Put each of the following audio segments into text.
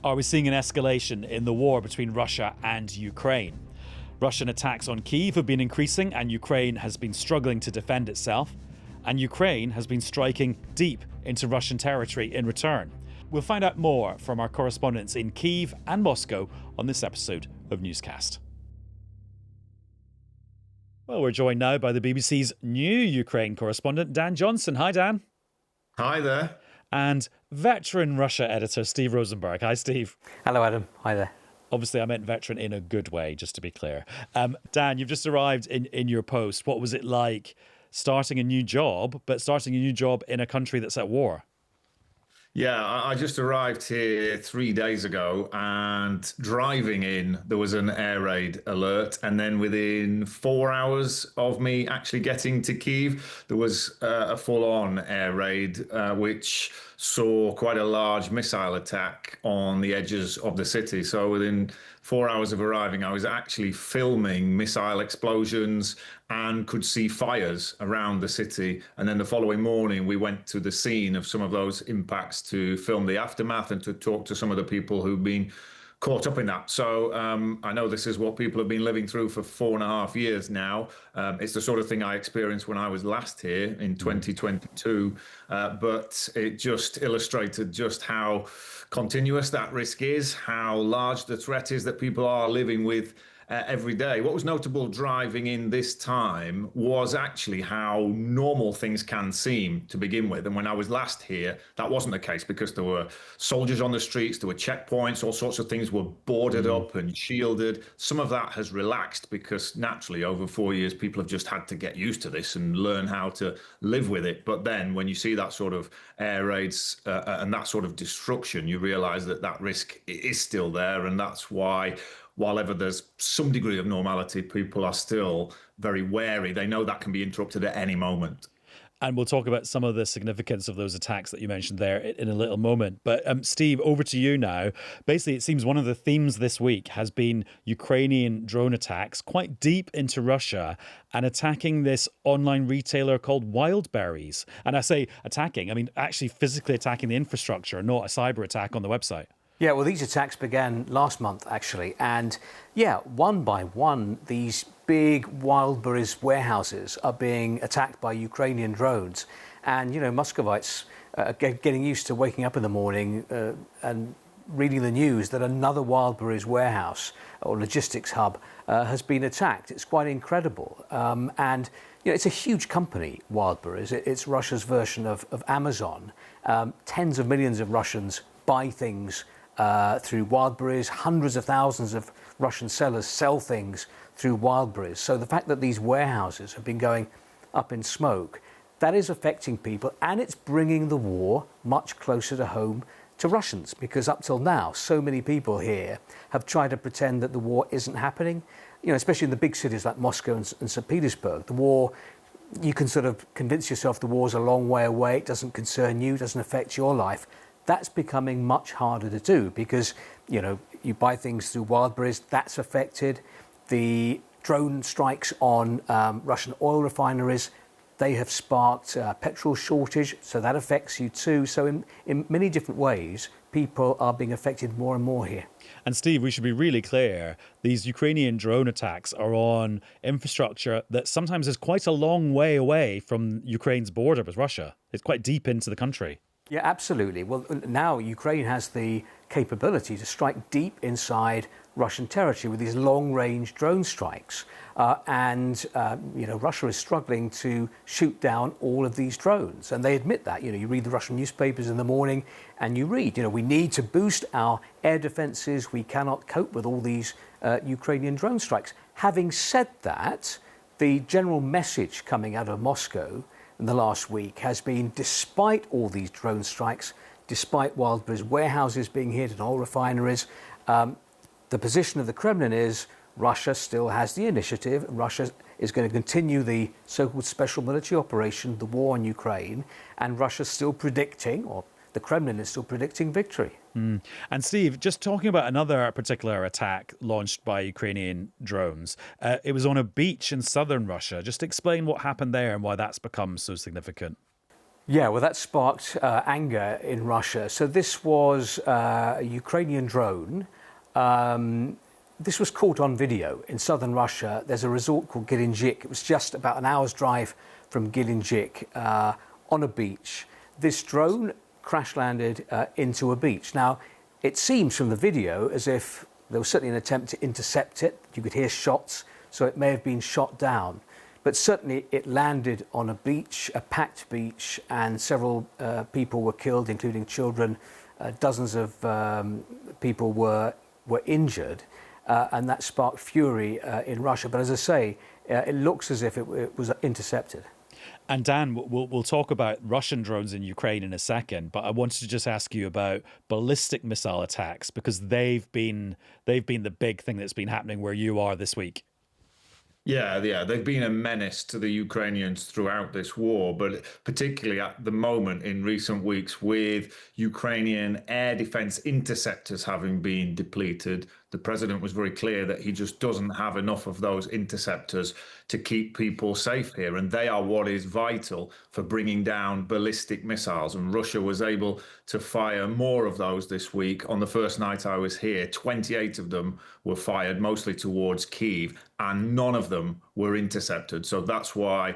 Are we seeing an escalation in the war between Russia and Ukraine? Russian attacks on Kyiv have been increasing and Ukraine has been struggling to defend itself. And Ukraine has been striking deep into Russian territory in return. We'll find out more from our correspondents in Kyiv and Moscow on this episode of Newscast. Well, we're joined now by the BBC's new Ukraine correspondent, Dan Johnson. Hi, Dan. Hi there. And veteran Russia editor, Steve Rosenberg. Hi, Steve. Hello, Adam. Hi there. Obviously, I meant veteran in a good way, just to be clear. Dan, you've just arrived in your post. What was it like starting a new job, but starting a new job in a country that's at war? Yeah, I just arrived here 3 days ago, and driving in, there was an air raid alert. And then within 4 hours of me actually getting to Kyiv, there was a full-on air raid, which saw quite a large missile attack on the edges of the city. So within 4 hours of arriving, I was actually filming missile explosions and could see fires around the city. And then the following morning, we went to the scene of some of those impacts to film the aftermath and to talk to some of the people who've been caught up in that. So I know this is what people have been living through for 4.5 years now. It's the sort of thing I experienced when I was last here in 2022. But it just illustrated just how continuous that risk is, how large the threat is that people are living with every day. What was notable driving in this time was actually how normal things can seem to begin with. And when I was last here, that wasn't the case because there were soldiers on the streets, there were checkpoints, all sorts of things were boarded up and shielded. Some of that has relaxed because naturally over 4 years, people have just had to get used to this and learn how to live with it. But then when you see that sort of air raids and that sort of destruction, you realize that that risk is still there. And that's why, while ever there's some degree of normality, people are still very wary. They know that can be interrupted at any moment. And we'll talk about some of the significance of those attacks that you mentioned there in a little moment. But Steve, over to you now. Basically, it seems one of the themes this week has been Ukrainian drone attacks quite deep into Russia and attacking this online retailer called Wildberries. And I say attacking, I mean actually physically attacking the infrastructure, not a cyber attack on the website. Yeah, well, these attacks began last month, actually. And yeah, one by one, these big Wildberries warehouses are being attacked by Ukrainian drones. And, you know, Muscovites are getting used to waking up in the morning and reading the news that another Wildberries warehouse or logistics hub has been attacked. It's quite incredible. And, you know, it's a huge company, Wildberries. It's Russia's version of Amazon. Tens of millions of Russians buy things through Wildberries. Hundreds of thousands of Russian sellers sell things through Wildberries. So the fact that these warehouses have been going up in smoke, that is affecting people, and it's bringing the war much closer to home to Russians, because up till now, so many people here have tried to pretend that the war isn't happening. You know, especially in the big cities like Moscow and St. Petersburg, the war, you can sort of convince yourself the war's a long way away, it doesn't concern you, doesn't affect your life. That's becoming much harder to do because, you know, you buy things through Wildberries, that's affected. The drone strikes on Russian oil refineries, they have sparked petrol shortage, so that affects you too. So in many different ways, people are being affected more and more here. And Steve, we should be really clear, these Ukrainian drone attacks are on infrastructure that sometimes is quite a long way away from Ukraine's border with Russia. It's quite deep into the country. Yeah, absolutely. Well, now Ukraine has the capability to strike deep inside Russian territory with these long-range drone strikes. You know, Russia is struggling to shoot down all of these drones. And they admit that. You know, you read the Russian newspapers in the morning and you read, you know, we need to boost our air defenses. We cannot cope with all these Ukrainian drone strikes. Having said that, the general message coming out of Moscow in the last week has been, despite all these drone strikes, despite Wildberries warehouses being hit and oil refineries, the position of the Kremlin is Russia still has the initiative. Russia is going to continue the so-called special military operation, the war on Ukraine, and Russia's still predicting, or the Kremlin is still predicting, victory. And Steve, just talking about another particular attack launched by Ukrainian drones, it was on a beach in southern Russia. Just explain what happened there and why that's become so significant. Yeah, well, that sparked anger in Russia. So this was a Ukrainian drone. This was caught on video in southern Russia. There's a resort called Gelendzhik. It was just about an hour's drive from Gelendzhik on a beach. This drone crash landed into a beach. Now, it seems from the video as if there was certainly an attempt to intercept it. You could hear shots, so it may have been shot down. But certainly it landed on a beach, a packed beach, and several people were killed, including children. Dozens of people were injured, and that sparked fury in Russia. But as I say, it looks as if it was intercepted. And Dan, we'll talk about Russian drones in Ukraine in a second, but I wanted to just ask you about ballistic missile attacks, because they've been the big thing that's been happening where you are this week. Yeah, they've been a menace to the Ukrainians throughout this war, but particularly at the moment in recent weeks, with Ukrainian air defense interceptors having been depleted. The president was very clear that he just doesn't have enough of those interceptors to keep people safe here. And they are what is vital for bringing down ballistic missiles. And Russia was able to fire more of those this week. On the first night I was here, 28 of them were fired, mostly towards Kyiv, and none of them were intercepted. So that's why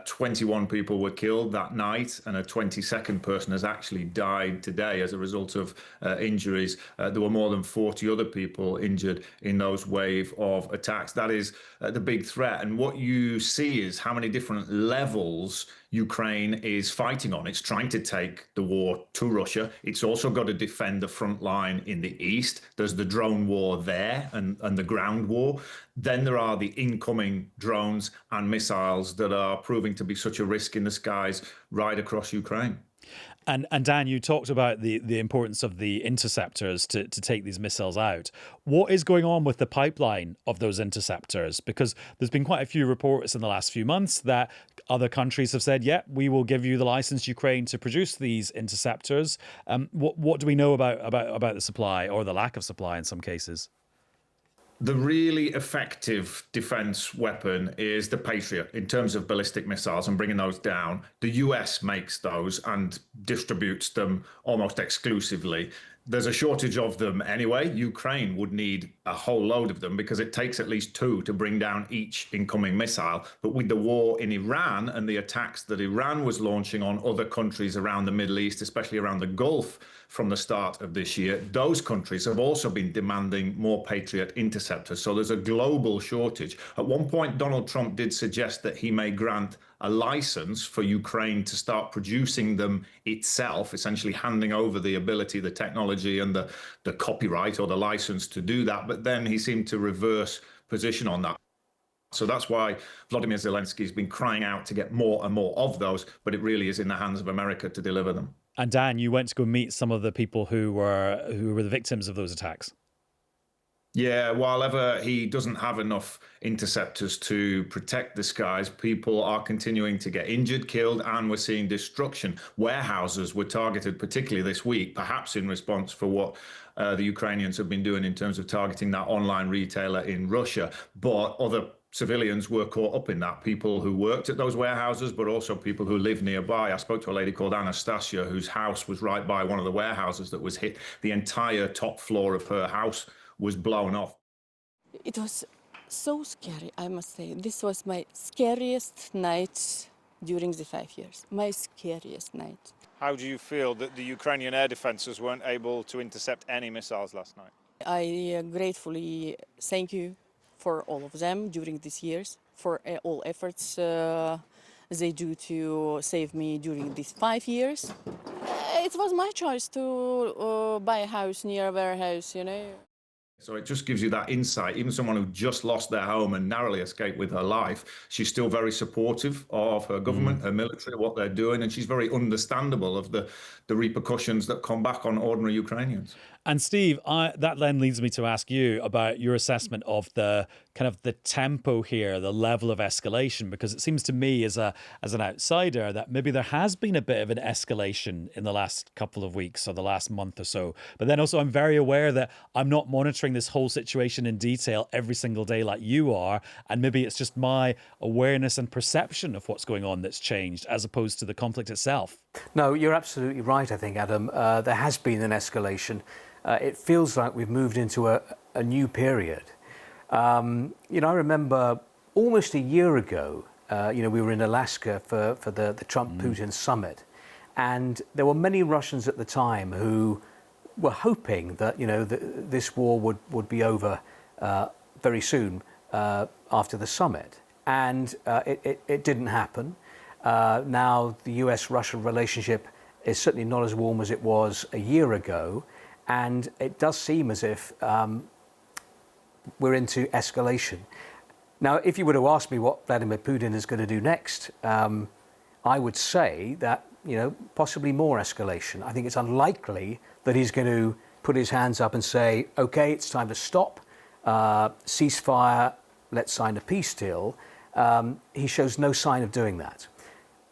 21 people were killed that night, and a 22nd person has actually died today as a result of injuries. There were more than 40 other people injured in those wave of attacks. That is the big threat. And what you see is how many different levels Ukraine is fighting on. It's trying to take the war to Russia. It's also got to defend the front line in the east. There's the drone war there and the ground war. Then there are the incoming drones and missiles that are proving to be such a risk in the skies right across Ukraine. And Dan, you talked about the importance of the interceptors to take these missiles out. What is going on with the pipeline of those interceptors? Because there's been quite a few reports in the last few months that other countries have said, yeah, we will give you the license, Ukraine, to produce these interceptors. What do we know about the supply, or the lack of supply in some cases? The really effective defense weapon is the Patriot in terms of ballistic missiles and bringing those down. The US makes those and distributes them almost exclusively. There's a shortage of them anyway. Ukraine would need a whole load of them because it takes at least 2 to bring down each incoming missile. But with the war in Iran and the attacks that Iran was launching on other countries around the Middle East, especially around the Gulf from the start of this year, those countries have also been demanding more Patriot interceptors. So there's a global shortage. At one point, Donald Trump did suggest that he may grant a license for Ukraine to start producing them itself, essentially handing over the ability, the technology, and the copyright or the license to do that. But then he seemed to reverse position on that. So that's why Vladimir Zelensky has been crying out to get more and more of those, but it really is in the hands of America to deliver them. And Dan, you went to go meet some of the people who were the victims of those attacks. Yeah, while ever he doesn't have enough interceptors to protect the skies, people are continuing to get injured, killed, and we're seeing destruction. Warehouses were targeted, particularly this week, perhaps in response for what the Ukrainians have been doing in terms of targeting that online retailer in Russia. But other civilians were caught up in that, people who worked at those warehouses, but also people who live nearby. I spoke to a lady called Anastasia, whose house was right by one of the warehouses that was hit. The entire top floor of her house was blown off. It was so scary, I must say. This was my scariest night during the 5 years. My scariest night. How do you feel that the Ukrainian air defenses weren't able to intercept any missiles last night? I gratefully thank you for all of them during these years, for all efforts they do to save me during these 5 years. It was my choice to buy a house near a warehouse, you know. So it just gives you that insight. Even someone who just lost their home and narrowly escaped with her life, she's still very supportive of her government, her military, what they're doing, and she's very understandable of the repercussions that come back on ordinary Ukrainians. And Steve, that then leads me to ask you about your assessment of the kind of the tempo here, the level of escalation, because it seems to me as an outsider that maybe there has been a bit of an escalation in the last couple of weeks or the last month or so. But then also I'm very aware that I'm not monitoring this whole situation in detail every single day like you are. And maybe it's just my awareness and perception of what's going on that's changed as opposed to the conflict itself. No, you're absolutely right, I think, Adam. There has been an escalation. It feels like we've moved into a new period. I remember almost a year ago, we were in Alaska for the Trump-Putin summit. And there were many Russians at the time who were hoping that, this war would be over very soon after the summit. And it didn't happen. Now, the US-Russia relationship is certainly not as warm as it was a year ago. And it does seem as if we're into escalation. Now, if you were to ask me what Vladimir Putin is going to do next, I would say that, possibly more escalation. I think it's unlikely that he's going to put his hands up and say, OK, it's time to stop, ceasefire, let's sign a peace deal. He shows no sign of doing that.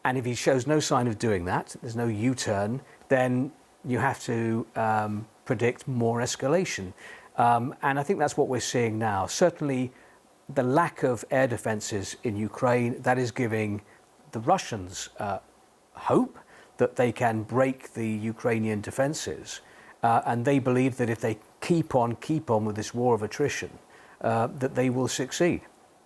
And if he shows no sign of doing that, there's no U-turn, then you have to predict more escalation. And I think that's what we're seeing now. Certainly, the lack of air defenses in Ukraine, that is giving the Russians hope that they can break the Ukrainian defenses. And they believe that if they keep on with this war of attrition, that they will succeed.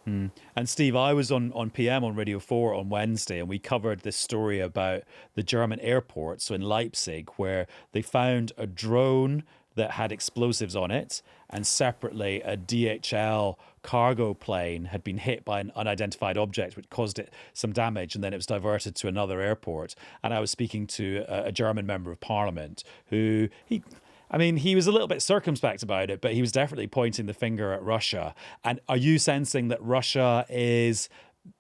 And Steve, I was on PM on Radio 4 on Wednesday, and we covered this story about the German airport, so in Leipzig, where they found a drone that had explosives on it, and separately a DHL cargo plane had been hit by an unidentified object which caused it some damage, and then it was diverted to another airport. And I was speaking to a German member of parliament who he was a little bit circumspect about it, but he was definitely pointing the finger at Russia. And are you sensing that Russia is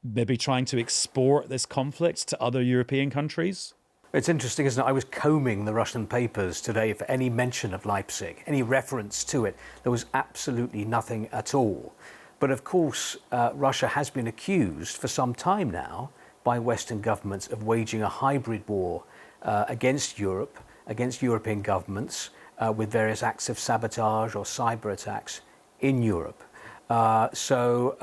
maybe trying to export this conflict to other European countries? It's interesting, isn't it? I was combing the Russian papers today for any mention of Leipzig, any reference to it. There was absolutely nothing at all. But of course, Russia has been accused for some time now by Western governments of waging a hybrid war against Europe, against European governments, with various acts of sabotage or cyber attacks in Europe. So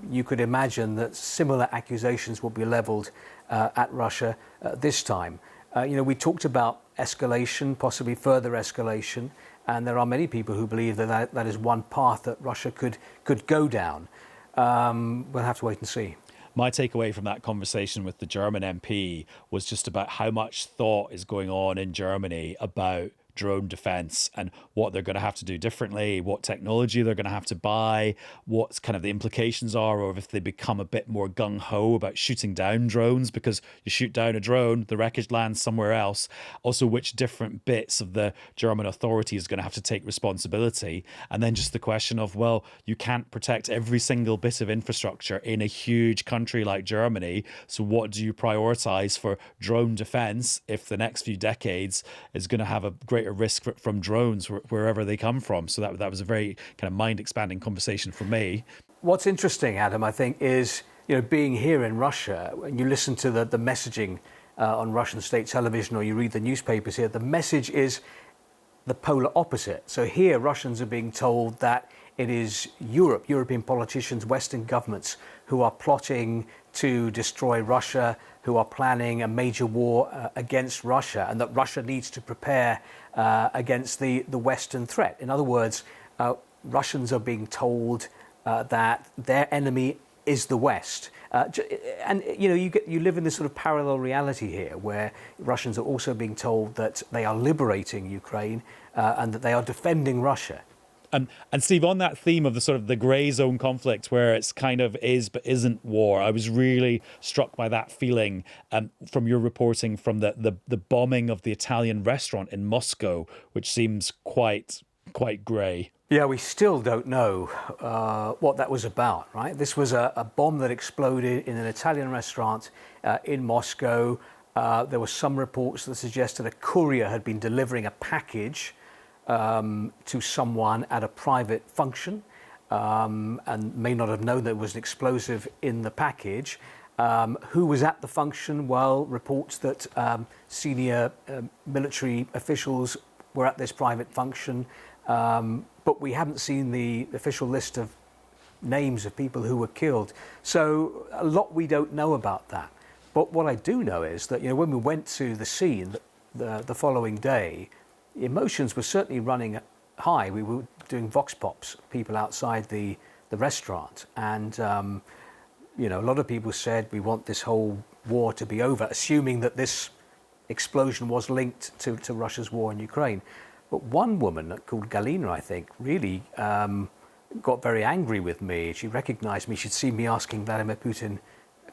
you could imagine that similar accusations will be leveled at Russia this time. We talked about escalation, possibly further escalation, and there are many people who believe that is one path that Russia could go down. We'll have to wait and see. My takeaway from that conversation with the German MP was just about how much thought is going on in Germany about drone defense and what they're going to have to do differently, what technology they're going to have to buy, what kind of the implications are, or if they become a bit more gung-ho about shooting down drones, because you shoot down a drone, the wreckage lands somewhere else. Also, which different bits of the German authorities are going to have to take responsibility. And then just the question of, well, you can't protect every single bit of infrastructure in a huge country like Germany. So what do you prioritize for drone defense if the next few decades is going to have a greater risk from drones wherever they come from? So that was a very kind of mind-expanding conversation for me. What's interesting, Adam, I think, is being here in Russia, when you listen to the messaging on Russian state television or you read the newspapers here, the message is the polar opposite. So here, Russians are being told that it is European politicians, Western governments who are plotting to destroy Russia, who are planning a major war against Russia, and that Russia needs to prepare against the Western threat. In other words, Russians are being told that their enemy is the West. And you live in this sort of parallel reality here, where Russians are also being told that they are liberating Ukraine and that they are defending Russia. And Steve, on that theme of the sort of the grey zone conflict where it's kind of is but isn't war, I was really struck by that feeling from your reporting from the bombing of the Italian restaurant in Moscow, which seems quite grey. Yeah, we still don't know what that was about, right? This was a bomb that exploded in an Italian restaurant in Moscow. There were some reports that suggested a courier had been delivering a package to someone at a private function and may not have known there was an explosive in the package. Who was at the function? Well, reports that senior military officials were at this private function, but we haven't seen the official list of names of people who were killed. So a lot we don't know about that. But what I do know is that, when we went to the scene the following day, emotions were certainly running high. We were doing vox pops, people outside the restaurant, and a lot of people said we want this whole war to be over, assuming that this explosion was linked to Russia's war in Ukraine. But one woman called Galina, I think, really got very angry with me. She recognized me. She'd seen me asking Vladimir Putin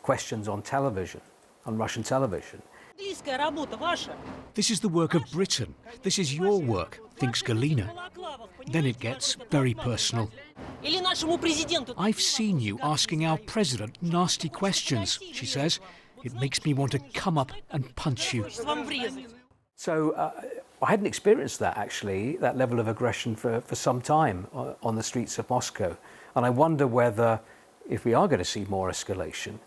questions on television, on Russian television. This is the work of Britain. This is your work, thinks Galina. Then it gets very personal. I've seen you asking our president nasty questions, she says. It makes me want to come up and punch you. So I hadn't experienced that, actually, that level of aggression for some time on the streets of Moscow. And I wonder whether, if we are going to see more escalation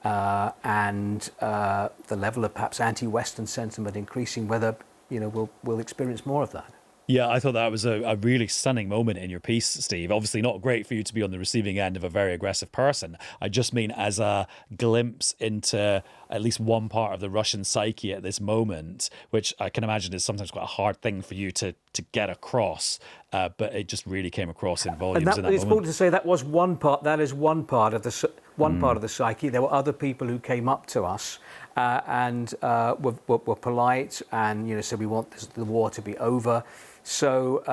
and the level of perhaps anti-Western sentiment increasing, whether we'll experience more of that. Yeah, I thought that was a really stunning moment in your piece, Steve. Obviously not great for you to be on the receiving end of a very aggressive person. I just mean as a glimpse into at least one part of the Russian psyche at this moment, which I can imagine is sometimes quite a hard thing for you to get across. But it just really came across in volumes. And it's important to say that was one part. That is one part of the part of the psyche. There were other people who came up to us and were polite and said we want the war to be over. So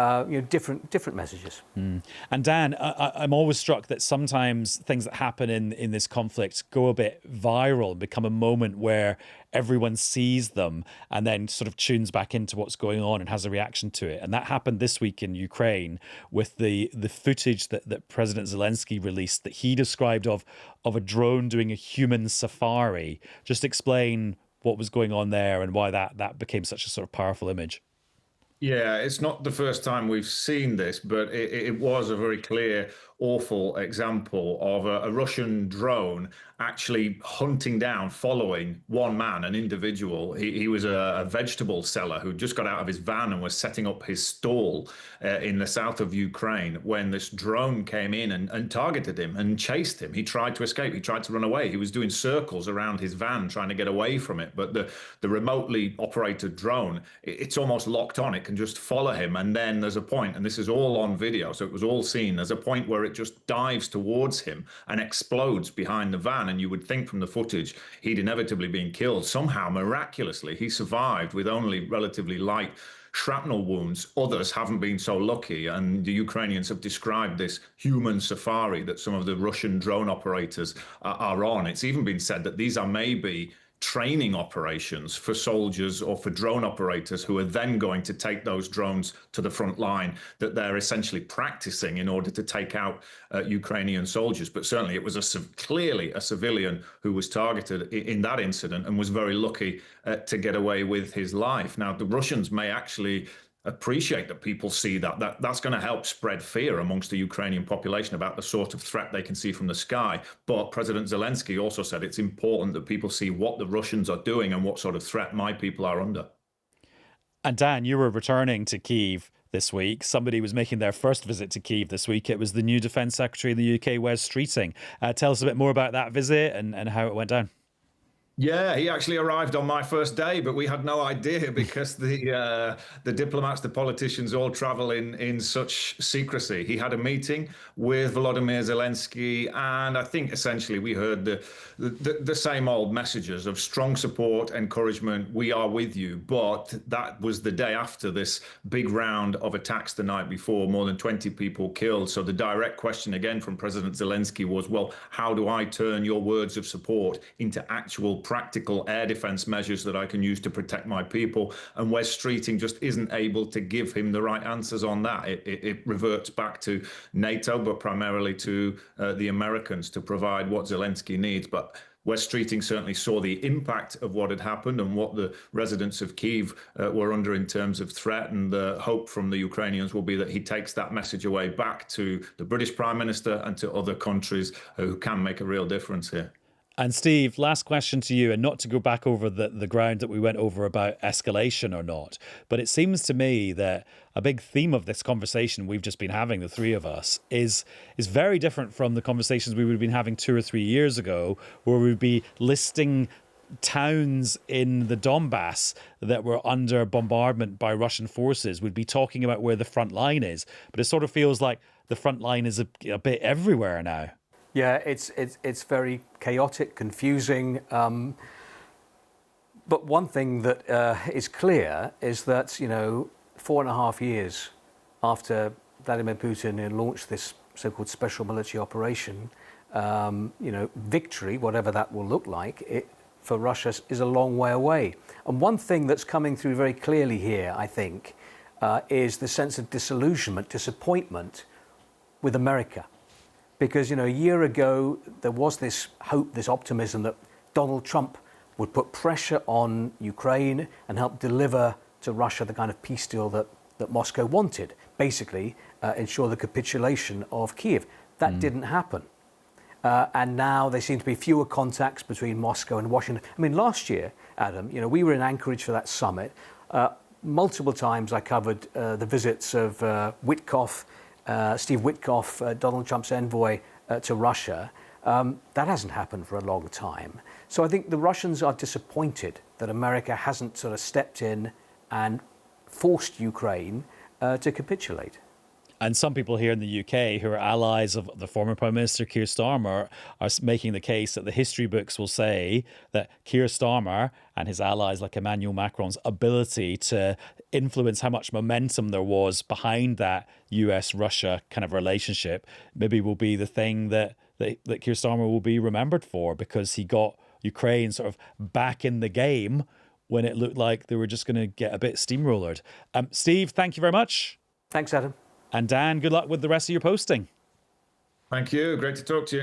different messages. And Dan, I'm always struck that sometimes things that happen in this conflict go a bit viral, become a moment where everyone sees them and then sort of tunes back into what's going on and has a reaction to it. And that happened this week in Ukraine with the footage that President Zelensky released that he described of a drone doing a human safari. Just explain what was going on there and why that became such a sort of powerful image. Yeah, it's not the first time we've seen this, but it was a very clear, awful example of a Russian drone actually hunting down, following one man, an individual. He was a vegetable seller who just got out of his van and was setting up his stall in the south of Ukraine when this drone came in and targeted him and chased him. He tried to escape. He tried to run away. He was doing circles around his van trying to get away from it. But the remotely operated drone, it's almost locked on. It can just follow him. And then there's a point, and this is all on video, so it was all seen. There's a point where it just dives towards him and explodes behind the van. And you would think from the footage he'd inevitably been killed. Somehow, miraculously, he survived with only relatively light shrapnel wounds. Others haven't been so lucky. And the Ukrainians have described this human safari that some of the Russian drone operators are on. It's even been said that these are maybe training operations for soldiers or for drone operators who are then going to take those drones to the front line, that they're essentially practicing in order to take out Ukrainian soldiers. But certainly it was clearly a civilian who was targeted in that incident and was very lucky to get away with his life. Now, the Russians may actually appreciate that people see that's going to help spread fear amongst the Ukrainian population about the sort of threat they can see from the sky. But President Zelensky also said it's important that people see what the Russians are doing and what sort of threat my people are under. And Dan, you were returning to Kyiv this week. Somebody was making their first visit to Kyiv this week. It was the new Defence Secretary in the UK, Wes Streeting. Tell us a bit more about that visit and how it went down. Yeah, he actually arrived on my first day, but we had no idea because the diplomats, the politicians all travel in such secrecy. He had a meeting with Volodymyr Zelensky, and I think essentially we heard the same old messages of strong support, encouragement, we are with you. But that was the day after this big round of attacks the night before, more than 20 people killed. So the direct question again from President Zelensky was, well, how do I turn your words of support into actual practical air defense measures that I can use to protect my people? And Wes Streeting just isn't able to give him the right answers on that. It reverts back to NATO, but primarily to the Americans to provide what Zelensky needs. But West Streeting certainly saw the impact of what had happened and what the residents of Kyiv were under in terms of threat. And the hope from the Ukrainians will be that he takes that message away back to the British Prime Minister and to other countries who can make a real difference here. And Steve, last question to you, and not to go back over the ground that we went over about escalation or not, but it seems to me that a big theme of this conversation we've just been having, the three of us, is very different from the conversations we would have been having 2 or 3 years ago, where we'd be listing towns in the Donbass that were under bombardment by Russian forces. We'd be talking about where the front line is, but it sort of feels like the front line is a bit everywhere now. Yeah, it's very chaotic, confusing. But one thing that is clear is that, 4.5 years after Vladimir Putin launched this so-called special military operation, victory, whatever that will look like, for Russia is a long way away. And one thing that's coming through very clearly here, I think, is the sense of disillusionment, disappointment with America. Because, a year ago, there was this hope, this optimism that Donald Trump would put pressure on Ukraine and help deliver to Russia the kind of peace deal that Moscow wanted, basically ensure the capitulation of Kyiv. That didn't happen. And now there seem to be fewer contacts between Moscow and Washington. I mean, last year, Adam, we were in Anchorage for that summit. Multiple times I covered the visits of Steve Witkoff, Donald Trump's envoy to Russia. That hasn't happened for a long time. So I think the Russians are disappointed that America hasn't sort of stepped in and forced Ukraine to capitulate. And some people here in the UK who are allies of the former Prime Minister Keir Starmer are making the case that the history books will say that Keir Starmer and his allies like Emmanuel Macron's ability to influence how much momentum there was behind that US-Russia kind of relationship maybe will be the thing that Keir Starmer will be remembered for, because he got Ukraine sort of back in the game when it looked like they were just going to get a bit steamrollered. Steve, thank you very much. Thanks, Adam. And Dan, good luck with the rest of your posting. Thank you. Great to talk to you.